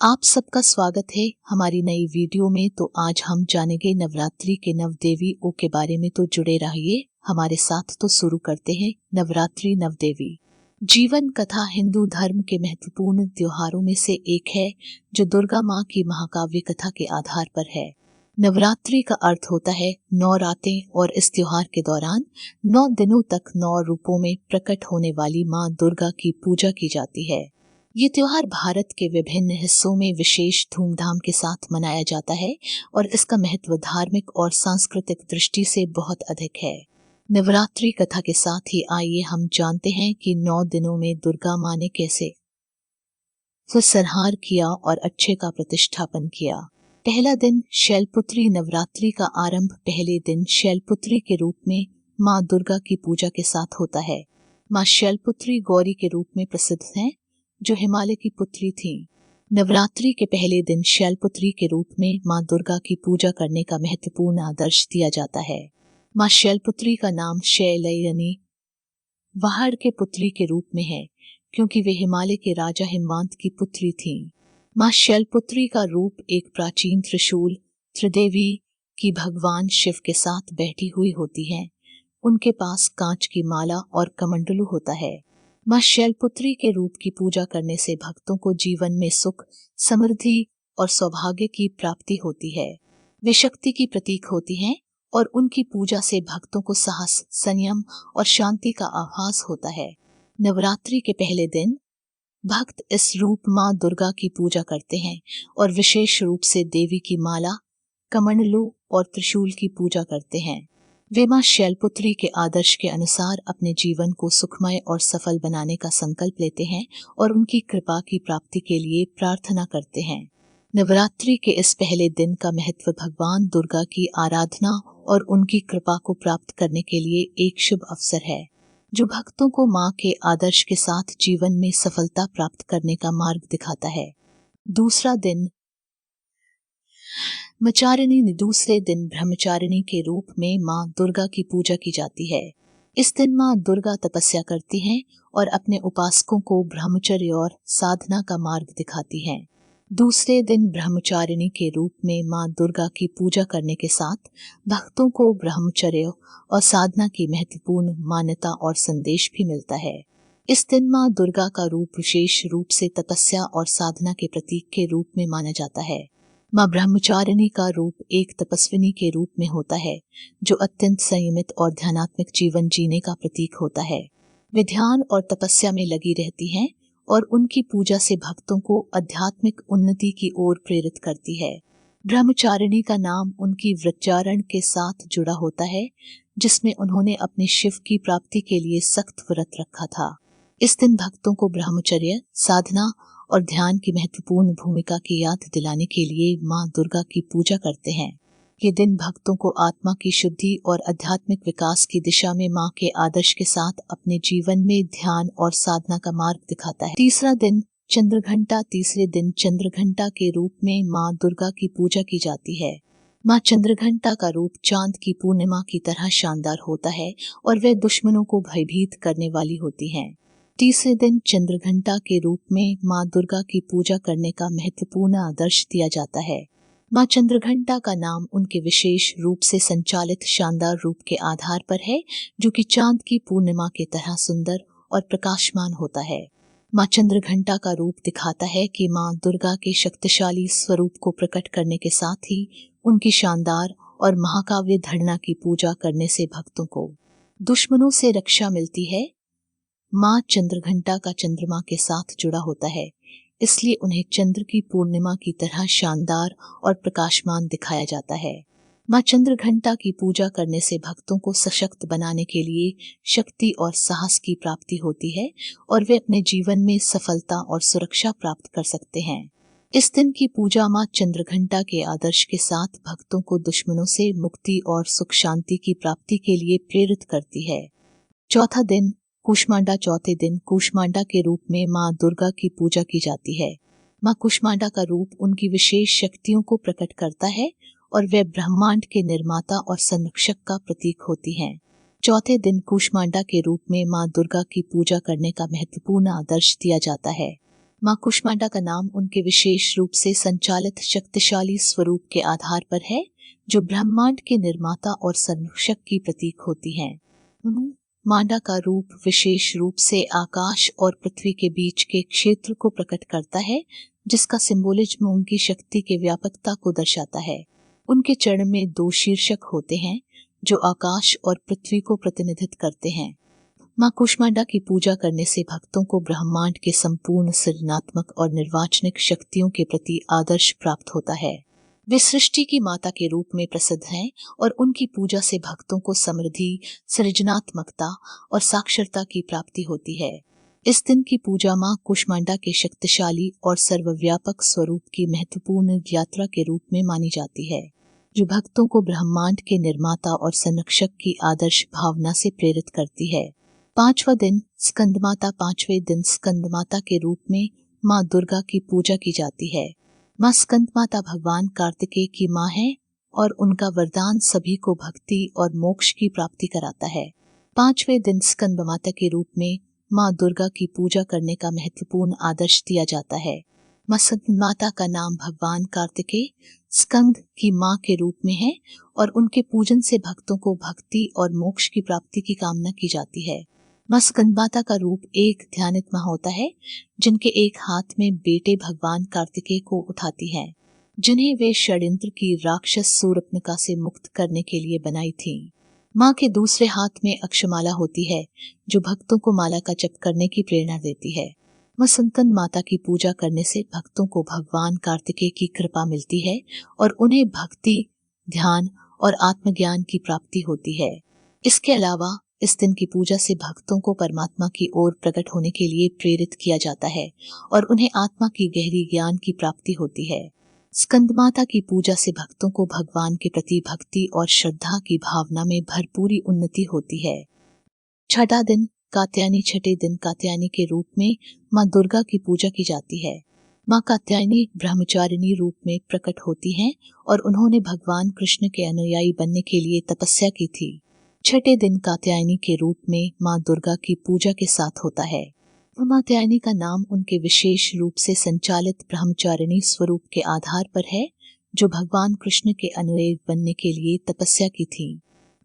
आप सबका स्वागत है हमारी नई वीडियो में। तो आज हम जानेंगे नवरात्रि के नव देवियों के बारे में। तो जुड़े रहिए हमारे साथ। तो शुरू करते हैं नवरात्रि नव देवी जीवन कथा हिंदू धर्म के महत्वपूर्ण त्योहारों में से एक है जो दुर्गा माँ की महाकाव्य कथा के आधार पर है। नवरात्रि का अर्थ होता है 9 रातें और इस त्योहार के दौरान 9 दिनों तक 9 रूपों में प्रकट होने वाली माँ दुर्गा की पूजा की जाती है। ये त्योहार भारत के विभिन्न हिस्सों में विशेष धूमधाम के साथ मनाया जाता है और इसका महत्व धार्मिक और सांस्कृतिक दृष्टि से बहुत अधिक है। नवरात्रि कथा के साथ ही आइए हम जानते हैं कि 9 दिनों में दुर्गा माँ ने कैसे संहार किया और अच्छे का प्रतिष्ठापन किया। पहला दिन शैलपुत्री नवरात्रि का आरंभ पहले दिन शैलपुत्री के रूप में माँ दुर्गा की पूजा के साथ होता है। माँ शैलपुत्री गौरी के रूप में प्रसिद्ध हैं जो हिमालय की पुत्री थी। नवरात्रि के पहले दिन शैलपुत्री के रूप में माँ दुर्गा की पूजा करने का महत्वपूर्ण आदर्श दिया जाता है। माँ शैलपुत्री का नाम शैल यानी पहाड़ के पुत्री के रूप में है क्योंकि वे हिमालय के राजा हिमवंत की पुत्री थी। माँ शैलपुत्री का रूप एक प्राचीन त्रिशूल त्रिदेवी की भगवान शिव के साथ बैठी हुई होती है। उनके पास कांच की माला और कमंडलू होता है। माँ शैलपुत्री के रूप की पूजा करने से भक्तों को जीवन में सुख, समृद्धि और सौभाग्य की प्राप्ति होती है। वे शक्ति की प्रतीक होती हैं और उनकी पूजा से भक्तों को साहस, संयम और शांति का आभास होता है। नवरात्रि के पहले दिन भक्त इस रूप माँ दुर्गा की पूजा करते हैं और विशेष रूप से देवी की माला, कमंडलू और त्रिशूल की पूजा करते हैं। वे माँ शैलपुत्री के आदर्श के अनुसार अपने जीवन को सुखमय और सफल बनाने का संकल्प लेते हैं और उनकी कृपा की प्राप्ति के लिए प्रार्थना करते हैं। नवरात्रि के इस पहले दिन का महत्व भगवान दुर्गा की आराधना और उनकी कृपा को प्राप्त करने के लिए एक शुभ अवसर है जो भक्तों को माँ के आदर्श के साथ जीवन में सफलता प्राप्त करने का मार्ग दिखाता है। दूसरा दिन ब्रह्मचारिणी। दूसरे दिन ब्रह्मचारिणी के रूप में माँ दुर्गा की पूजा की जाती है। इस दिन माँ दुर्गा तपस्या करती हैं और अपने उपासकों को ब्रह्मचर्य और साधना का मार्ग दिखाती हैं। दूसरे दिन ब्रह्मचारिणी के रूप में माँ दुर्गा की पूजा करने के साथ भक्तों को ब्रह्मचर्य और साधना की महत्वपूर्ण मान्यता और संदेश भी मिलता है। इस दिन माँ दुर्गा का रूप विशेष रूप से तपस्या और साधना के प्रतीक के रूप में माना जाता है। माँ ब्रह्मचारिणी का रूप एक तपस्विनी के रूप में होता है जो अत्यंत संयमित और ध्यानात्मक जीवन जीने का प्रतीक होता है। वे ध्यान और तपस्या में लगी रहती हैं और उनकी पूजा से भक्तों को आध्यात्मिक उन्नति की ओर प्रेरित करती है। ब्रह्मचारिणी का नाम उनकी व्रतचारण के साथ जुड़ा होता है जिसमें उन्होंने अपने शिव की प्राप्ति के लिए सख्त व्रत रखा था। इस दिन भक्तों को ब्रह्मचर्य, साधना और ध्यान की महत्वपूर्ण भूमिका की याद दिलाने के लिए माँ दुर्गा की पूजा करते हैं। ये दिन भक्तों को आत्मा की शुद्धि और आध्यात्मिक विकास की दिशा में माँ के आदर्श के साथ अपने जीवन में ध्यान और साधना का मार्ग दिखाता है। तीसरा दिन चंद्रघंटा। तीसरे दिन चंद्रघंटा के रूप में माँ दुर्गा की पूजा की जाती है। माँ चंद्रघंटा का रूप चांद की पूर्णिमा की तरह शानदार होता है और वह दुश्मनों को भयभीत करने वाली होती हैं। तीसरे दिन चंद्रघंटा के रूप में माँ दुर्गा की पूजा करने का महत्वपूर्ण आदर्श दिया जाता है। माँ चंद्रघंटा का नाम उनके विशेष रूप से संचालित शानदार रूप के आधार पर है जो कि चांद की पूर्णिमा की तरह सुंदर और प्रकाशमान होता है। माँ चंद्रघंटा का रूप दिखाता है कि माँ दुर्गा के शक्तिशाली स्वरूप को प्रकट करने के साथ ही उनकी शानदार और महाकाव्य धरना की पूजा करने से भक्तों को दुश्मनों से रक्षा मिलती है। माँ चंद्रघंटा का चंद्रमा के साथ जुड़ा होता है इसलिए उन्हें चंद्र की पूर्णिमा की तरह शानदार और प्रकाशमान दिखाया जाता है। माँ चंद्रघंटा की पूजा करने से भक्तों को सशक्त बनाने के लिए शक्ति और साहस की प्राप्ति होती है और वे अपने जीवन में सफलता और सुरक्षा प्राप्त कर सकते हैं। इस दिन की पूजा माँ चंद्रघंटा के आदर्श के साथ भक्तों को दुश्मनों से मुक्ति और सुख शांति की प्राप्ति के लिए प्रेरित करती है। चौथा दिन कूष्मांडा। चौथे दिन कूष्मांडा के रूप में माँ दुर्गा की पूजा की जाती है। माँ कूष्मांडा का रूप उनकी विशेष शक्तियों को प्रकट करता है और वे ब्रह्मांड के निर्माता और संरक्षक का प्रतीक होती हैं। चौथे दिन कूष्मांडा के रूप में माँ दुर्गा की पूजा करने का महत्वपूर्ण आदर्श दिया जाता है। माँ कुष्मांडा का नाम उनके विशेष रूप से संचालित शक्तिशाली स्वरूप के आधार पर है, जो ब्रह्मांड के निर्माता और संरक्षक की प्रतीक होती हैं। मांडा का रूप विशेष रूप से आकाश और पृथ्वी के बीच के क्षेत्र को प्रकट करता है, जिसका सिंबोलिज्म उनकी शक्ति के व्यापकता को दर्शाता है। उनके चरण में 2 शीर्षक होते हैं जो आकाश और पृथ्वी को प्रतिनिधित्व करते हैं। माँ कुष्मांडा की पूजा करने से भक्तों को ब्रह्मांड के संपूर्ण सृजनात्मक और निर्वाचनिक शक्तियों के प्रति आदर्श प्राप्त होता है। वे सृष्टि की माता के रूप में प्रसिद्ध हैं और उनकी पूजा से भक्तों को समृद्धि, सृजनात्मकता और साक्षरता की प्राप्ति होती है। इस दिन की पूजा माँ कुष्मांडा के शक्तिशाली और सर्वव्यापक स्वरूप की महत्वपूर्ण यात्रा के रूप में मानी जाती है, जो भक्तों को ब्रह्मांड के निर्माता और संरक्षक की आदर्श भावना से प्रेरित करती है। 5वां दिन स्कंदमाता। 5वें दिन स्कंदमाता के रूप में माँ दुर्गा की पूजा की जाती है। माँ स्कंदमाता भगवान कार्तिकेय की माँ है और उनका वरदान सभी को भक्ति और मोक्ष की प्राप्ति कराता है। 5वें दिन स्कंदमाता के रूप में माँ दुर्गा की पूजा करने का महत्वपूर्ण आदर्श दिया जाता है। माँ स्कंदमाता का नाम भगवान कार्तिकेय स्कंद की माँ के रूप में है और उनके पूजन से भक्तों को भक्ति और मोक्ष की प्राप्ति की कामना की जाती है। माँ स्कंदमाता का रूप एक ध्यानित माँ होता है, जिनके एक हाथ में बेटे भगवान कार्तिकेय को उठाती हैं, जिन्हें वे षड्यंत्र की राक्षस शूर्पणखा से मुक्त करने के लिए बनाई थी। माँ के दूसरे हाथ में अक्षमाला होती है, जो भक्तों को माला का जप करने की प्रेरणा देती है। माँ स्कंद माता की पूजा करने से भक्तों को भगवान कार्तिकेय की कृपा मिलती है और उन्हें भक्ति, ध्यान और आत्मज्ञान की प्राप्ति होती है। इसके अलावा इस दिन की पूजा से भक्तों को परमात्मा की ओर प्रकट होने के लिए प्रेरित किया जाता है और उन्हें आत्मा की गहरी ज्ञान की प्राप्ति होती है। स्कंदमाता की पूजा से भक्तों को भगवान के प्रति भक्ति और श्रद्धा की भावना में भरपूरी उन्नति होती है। 6वां दिन कात्यायनी। 6ठे दिन कात्यायनी के रूप में माँ दुर्गा की पूजा की जाती है। माँ कात्यायनी ब्रह्मचारिणी रूप में प्रकट होती हैं और उन्होंने भगवान कृष्ण के अनुयायी बनने के लिए तपस्या की थी। 6ठे दिन कात्यायनी के रूप में माँ दुर्गा की पूजा के साथ होता है। कात्यायनी का नाम उनके विशेष रूप से संचालित ब्रह्मचारिणी स्वरूप के आधार पर है, जो भगवान कृष्ण के अनुयायी बनने के लिए तपस्या की थी।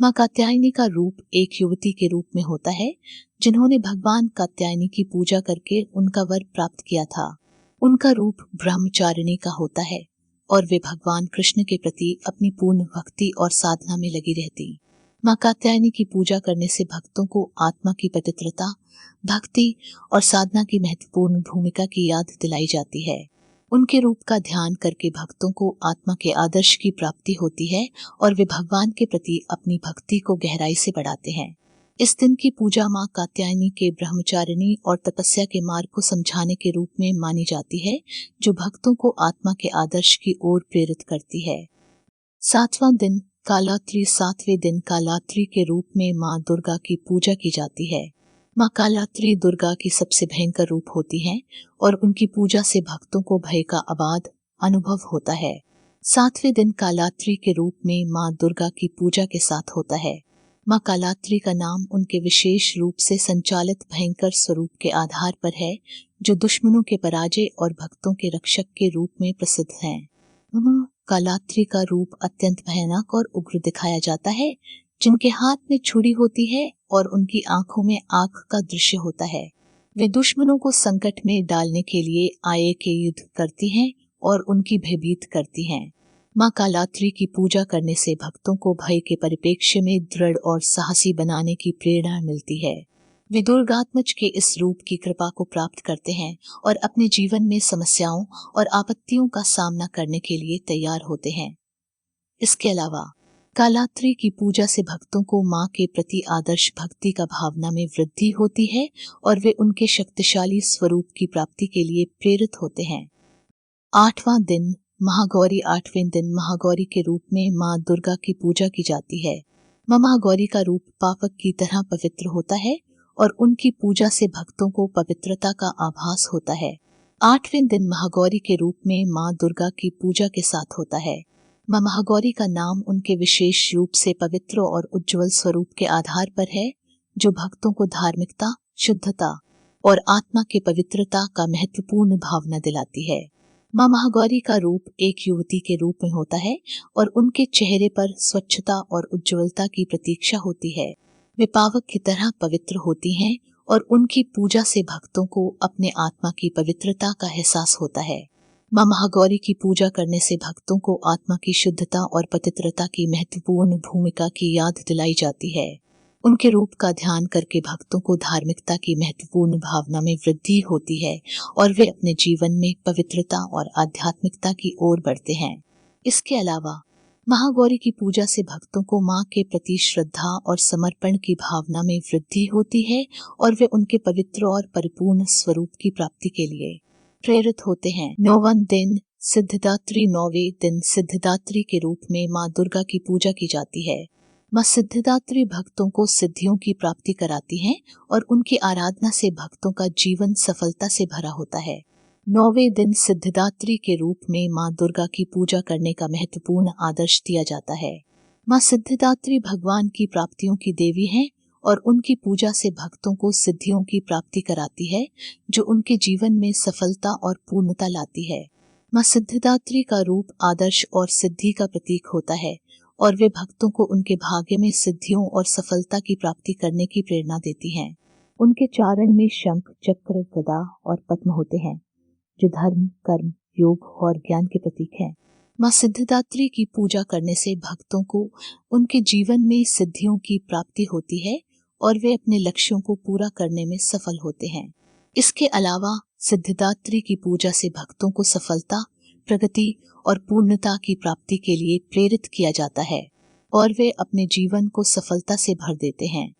माँ कात्यायनी का रूप एक युवती के रूप में होता है, जिन्होंने भगवान कात्यायनी की पूजा करके उनका वर प्राप्त किया था। उनका रूप ब्रह्मचारिणी का होता है और वे भगवान कृष्ण के प्रति अपनी पूर्ण भक्ति और साधना में लगी रहती। माँ कात्यायनी की पूजा करने से भक्तों को आत्मा की पवित्रता, भक्ति और साधना की महत्वपूर्ण भूमिका की याद दिलाई जाती है। उनके रूप का ध्यान करके भक्तों को आत्मा के आदर्श की प्राप्ति होती है और वे भगवान के प्रति अपनी भक्ति को गहराई से बढ़ाते हैं। इस दिन की पूजा माँ कात्यायनी के ब्रह्मचारिणी और तपस्या के मार्ग को समझाने के रूप में मानी जाती है, जो भक्तों को आत्मा के आदर्श की ओर प्रेरित करती है। 7वां दिन कालात्री। 7वें दिन कालात्री के रूप में माँ दुर्गा की पूजा की जाती है। माँ कालात्री दुर्गा की सबसे भयंकर रूप होती हैं और उनकी पूजा से भक्तों को भय का अबाध अनुभव होता है। 7वें दिन कालात्री के रूप में माँ दुर्गा की पूजा के साथ होता है। माँ कालात्री का नाम उनके विशेष रूप से संचालित भयंकर स्वरूप के आधार पर है, जो दुश्मनों के पराजय और भक्तों के रक्षक के रूप में प्रसिद्ध हैं। कालात्री का रूप अत्यंत भयानक और उग्र दिखाया जाता है, जिनके हाथ में छुरी होती है और उनकी आंखों में आग का दृश्य होता है। वे दुश्मनों को संकट में डालने के लिए आए के युद्ध करती हैं और उनकी भयभीत करती हैं। माँ कालात्री की पूजा करने से भक्तों को भय के परिप्रेक्ष्य में दृढ़ और साहसी बनाने की प्रेरणा मिलती है। वे दुर्गात्मज के इस रूप की कृपा को प्राप्त करते हैं और अपने जीवन में समस्याओं और आपत्तियों का सामना करने के लिए तैयार होते हैं। इसके अलावा कालात्री की पूजा से भक्तों को माँ के प्रति आदर्श भक्ति का भावना में वृद्धि होती है और वे उनके शक्तिशाली स्वरूप की प्राप्ति के लिए प्रेरित होते हैं। 8वां दिन महागौरी। 8वें दिन महागौरी के रूप में माँ दुर्गा की पूजा की जाती है। माँ महागौरी का रूप पावक की तरह पवित्र होता है और उनकी पूजा से भक्तों को पवित्रता का आभास होता है। 8वें दिन महागौरी के रूप में माँ दुर्गा की पूजा के साथ होता है। माँ महागौरी का नाम उनके विशेष रूप से पवित्र और उज्जवल स्वरूप के आधार पर है, जो भक्तों को धार्मिकता, शुद्धता और आत्मा के पवित्रता का महत्वपूर्ण भावना दिलाती है। माँ महागौरी का रूप एक युवती के रूप में होता है और उनके चेहरे पर स्वच्छता और उज्ज्वलता की प्रतीक्षा होती है। वे पावक की तरह पवित्र होती हैं और उनकी पूजा से भक्तों को अपने आत्मा की पवित्रता का एहसास होता है। माँ महागौरी की पूजा करने से भक्तों को आत्मा की शुद्धता और पवित्रता की महत्वपूर्ण भूमिका की याद दिलाई जाती है। उनके रूप का ध्यान करके भक्तों को धार्मिकता की महत्वपूर्ण भावना में वृद्धि होती है और वे अपने जीवन में पवित्रता और आध्यात्मिकता की ओर बढ़ते हैं। इसके अलावा महागौरी की पूजा से भक्तों को माँ के प्रति श्रद्धा और समर्पण की भावना में वृद्धि होती है और वे उनके पवित्र और परिपूर्ण स्वरूप की प्राप्ति के लिए प्रेरित होते हैं। 9वां दिन सिद्धिदात्री। 9वें दिन सिद्धिदात्री के रूप में माँ दुर्गा की पूजा की जाती है। माँ सिद्धिदात्री भक्तों को सिद्धियों की प्राप्ति कराती हैं और उनकी आराधना से भक्तों का जीवन सफलता से भरा होता है। 9वें दिन सिद्धिदात्री के रूप में माँ दुर्गा की पूजा करने का महत्वपूर्ण आदर्श दिया जाता है। माँ सिद्धिदात्री भगवान की प्राप्तियों की देवी हैं और उनकी पूजा से भक्तों को सिद्धियों की प्राप्ति कराती है जो उनके जीवन में सफलता और पूर्णता लाती है। माँ सिद्धिदात्री का रूप आदर्श और सिद्धि का प्रतीक होता है और वे भक्तों को उनके भाग्य में सिद्धियों और सफलता की प्राप्ति करने की प्रेरणा देती हैं। उनके चारण में शंख, चक्र, गदा और पद्म होते हैं जो धर्म, कर्म, योग और ज्ञान के प्रतीक हैं। माँ सिद्धिदात्री की पूजा करने से भक्तों को उनके जीवन में सिद्धियों की प्राप्ति होती है और वे अपने लक्ष्यों को पूरा करने में सफल होते हैं। इसके अलावा सिद्धिदात्री की पूजा से भक्तों को सफलता, प्रगति और पूर्णता की प्राप्ति के लिए प्रेरित किया जाता है और वे अपने जीवन को सफलता से भर देते हैं।